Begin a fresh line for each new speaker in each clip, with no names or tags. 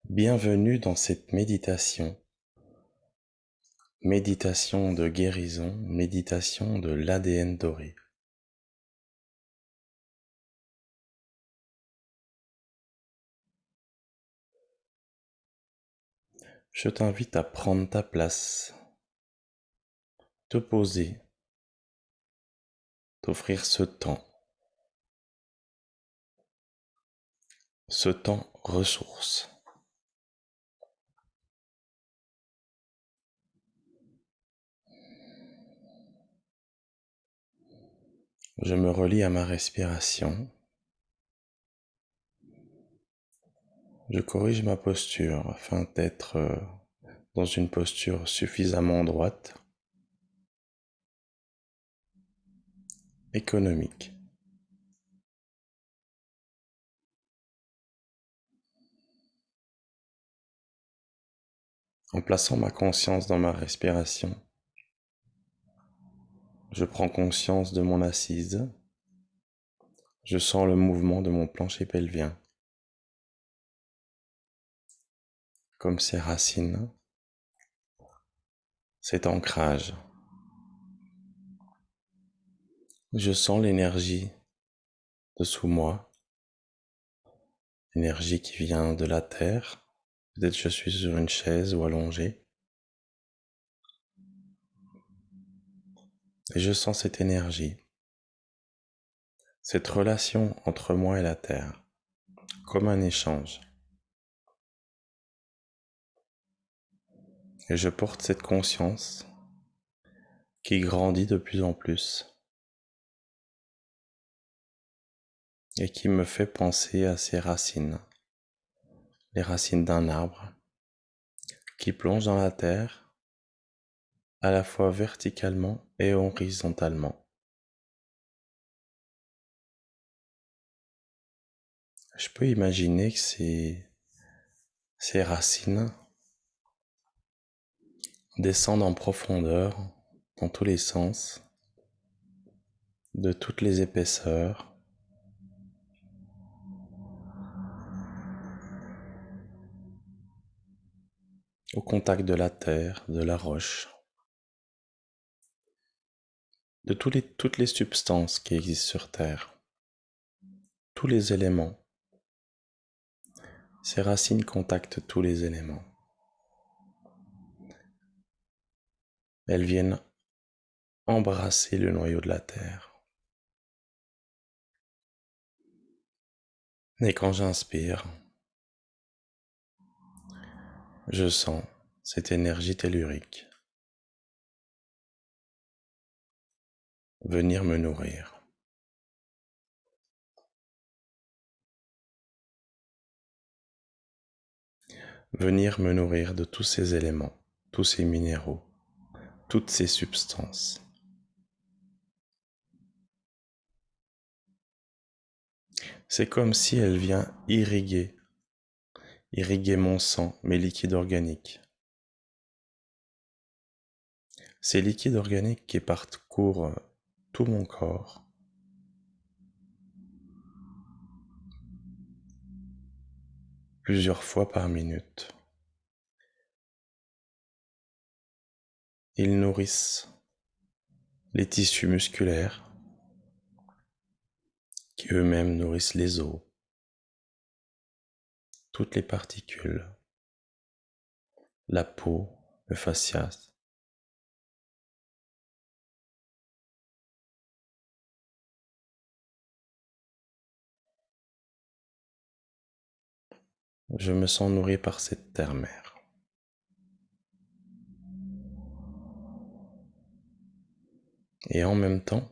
Bienvenue dans cette méditation, méditation de guérison, méditation de l'ADN doré. Je t'invite à prendre ta place, te poser, t'offrir ce temps ressource. Je me relie à ma respiration. Je corrige ma posture afin d'être dans une posture suffisamment droite, économique. En plaçant ma conscience dans ma respiration, je prends conscience de mon assise. Je sens le mouvement de mon plancher pelvien, comme ses racines, cet ancrage. Je sens l'énergie dessous moi, l'énergie qui vient de la terre. Peut-être je suis sur une chaise ou allongé. Et je sens cette énergie, cette relation entre moi et la terre, comme un échange. Et je porte cette conscience qui grandit de plus en plus et qui me fait penser à ces racines, les racines d'un arbre qui plonge dans la terre à la fois verticalement et horizontalement. Je peux imaginer que ces racines descendent en profondeur, dans tous les sens, de toutes les épaisseurs, au contact de la terre, de la roche, de toutes les substances qui existent sur Terre, tous les éléments. Ces racines contactent tous les éléments. Elles viennent embrasser le noyau de la Terre. Et quand j'inspire, je sens cette énergie tellurique venir me nourrir. Venir me nourrir de tous ces éléments, tous ces minéraux, toutes ces substances. C'est comme si elle vient irriguer mon sang, mes liquides organiques. Ces liquides organiques qui parcourent tout mon corps, plusieurs fois par minute. Ils nourrissent les tissus musculaires, qui eux-mêmes nourrissent les os, toutes les particules, la peau, le fascia. Je me sens nourri par cette terre-mère. Et en même temps,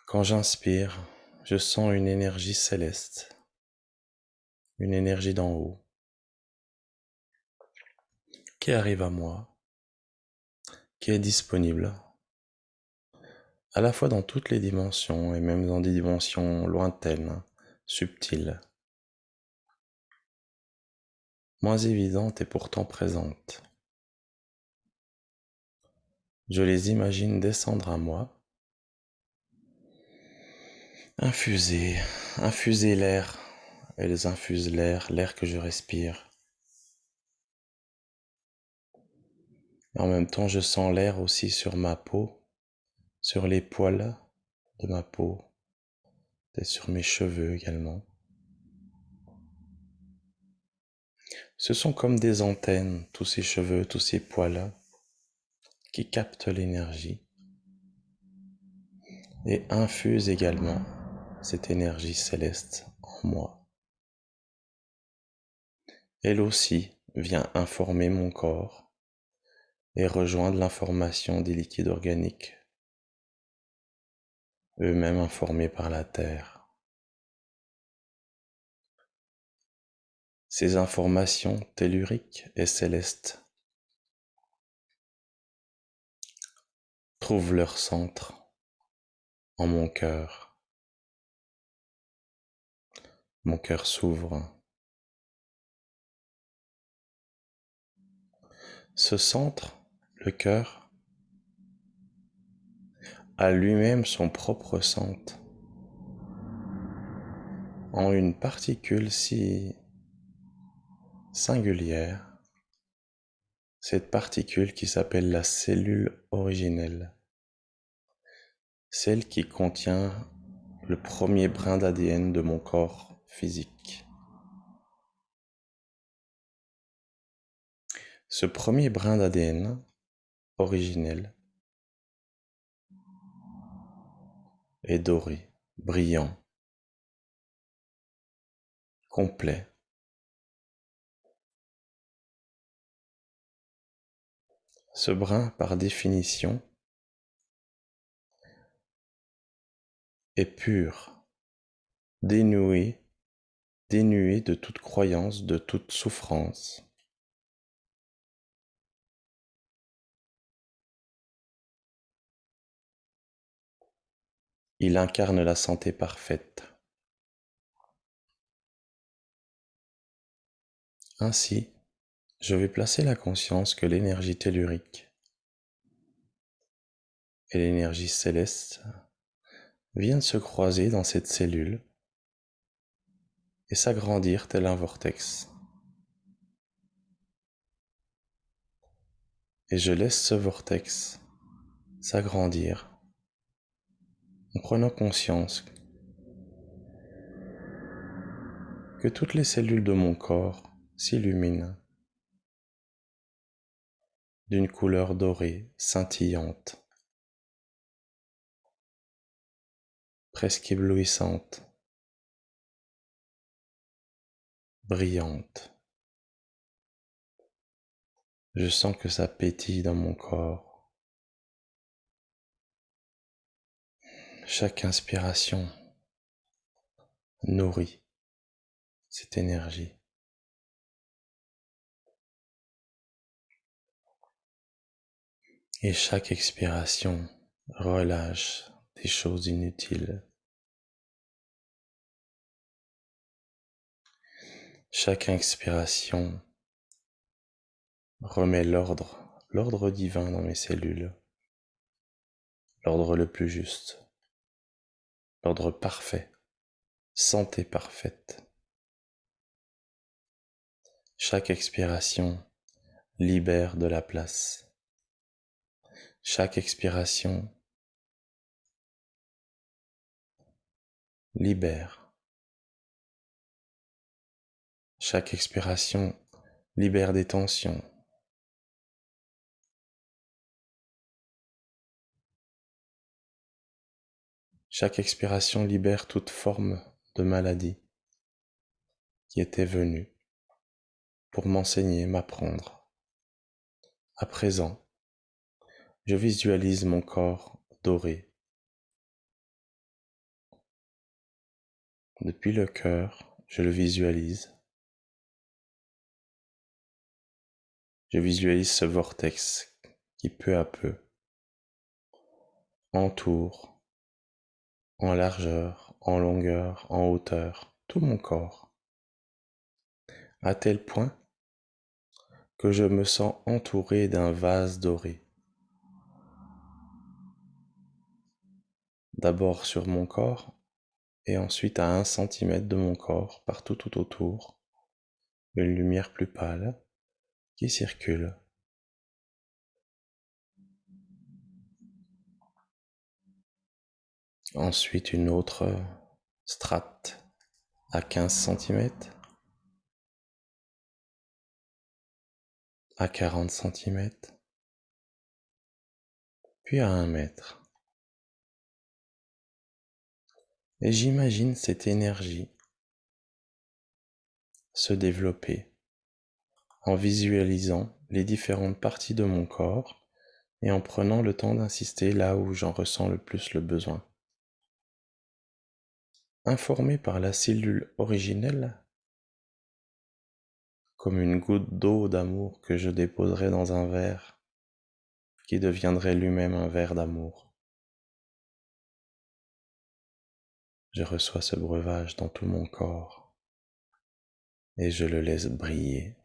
quand j'inspire, je sens une énergie céleste, une énergie d'en haut, qui arrive à moi, qui est disponible, à la fois dans toutes les dimensions et même dans des dimensions lointaines, subtiles, moins évidentes et pourtant présentes. Je les imagine descendre à moi, infuser l'air elles infusent l'air que je respire. Et en même temps, je sens l'air aussi sur ma peau, sur les poils de ma peau, et sur mes cheveux également. Ce sont comme des antennes, tous ces cheveux, tous ces poils qui captent l'énergie et infusent également cette énergie céleste en moi. Elle aussi vient informer mon corps et rejoindre l'information des liquides organiques, eux-mêmes informés par la Terre. Ces informations telluriques et célestes trouvent leur centre en mon cœur. Mon cœur s'ouvre. Ce centre, le cœur, a lui-même son propre centre, en une particule si singulière, cette particule qui s'appelle la cellule originelle, celle qui contient le premier brin d'ADN de mon corps physique. Ce premier brin d'ADN originel est doré, brillant, complet. Ce brin, par définition, est pur, dénué de toute croyance, de toute souffrance. Il incarne la santé parfaite. Ainsi, je vais placer la conscience que l'énergie tellurique et l'énergie céleste viennent se croiser dans cette cellule et s'agrandir tel un vortex. Et je laisse ce vortex s'agrandir en prenant conscience que toutes les cellules de mon corps s'illuminent d'une couleur dorée, scintillante, presque éblouissante, brillante. Je sens que ça pétille dans mon corps. Chaque inspiration nourrit cette énergie. Et chaque expiration relâche des choses inutiles. Chaque inspiration remet l'ordre divin dans mes cellules, l'ordre le plus juste, l'ordre parfait, santé parfaite. Chaque expiration libère de la place. Chaque expiration libère. Chaque expiration libère des tensions. Chaque expiration libère toute forme de maladie qui était venue pour m'enseigner, m'apprendre. À présent, je visualise mon corps doré. Depuis le cœur, je le visualise. Je visualise ce vortex qui peu à peu entoure en largeur, en longueur, en hauteur, tout mon corps, à tel point que je me sens entouré d'un vase doré. D'abord sur mon corps, et ensuite à 1 centimètre de mon corps, partout tout autour, une lumière plus pâle qui circule. Ensuite une autre strate à 15 centimètres, à 40 centimètres, puis à 1 mètre. Et j'imagine cette énergie se développer en visualisant les différentes parties de mon corps et en prenant le temps d'insister là où j'en ressens le plus le besoin. Informé par la cellule originelle, comme une goutte d'eau d'amour que je déposerai dans un verre, qui deviendrait lui-même un verre d'amour. Je reçois ce breuvage dans tout mon corps et je le laisse briller,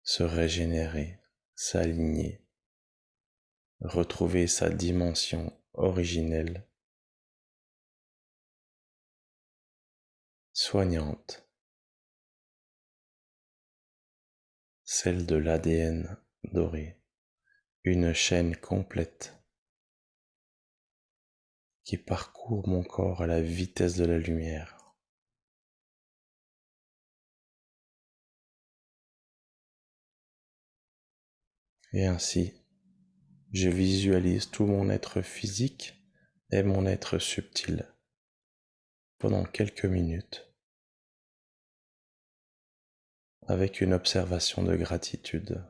se régénérer, s'aligner, retrouver sa dimension originelle, soignante, celle de l'ADN doré, une chaîne complète qui parcourt mon corps à la vitesse de la lumière. Et ainsi, je visualise tout mon être physique et mon être subtil pendant quelques minutes avec une observation de gratitude.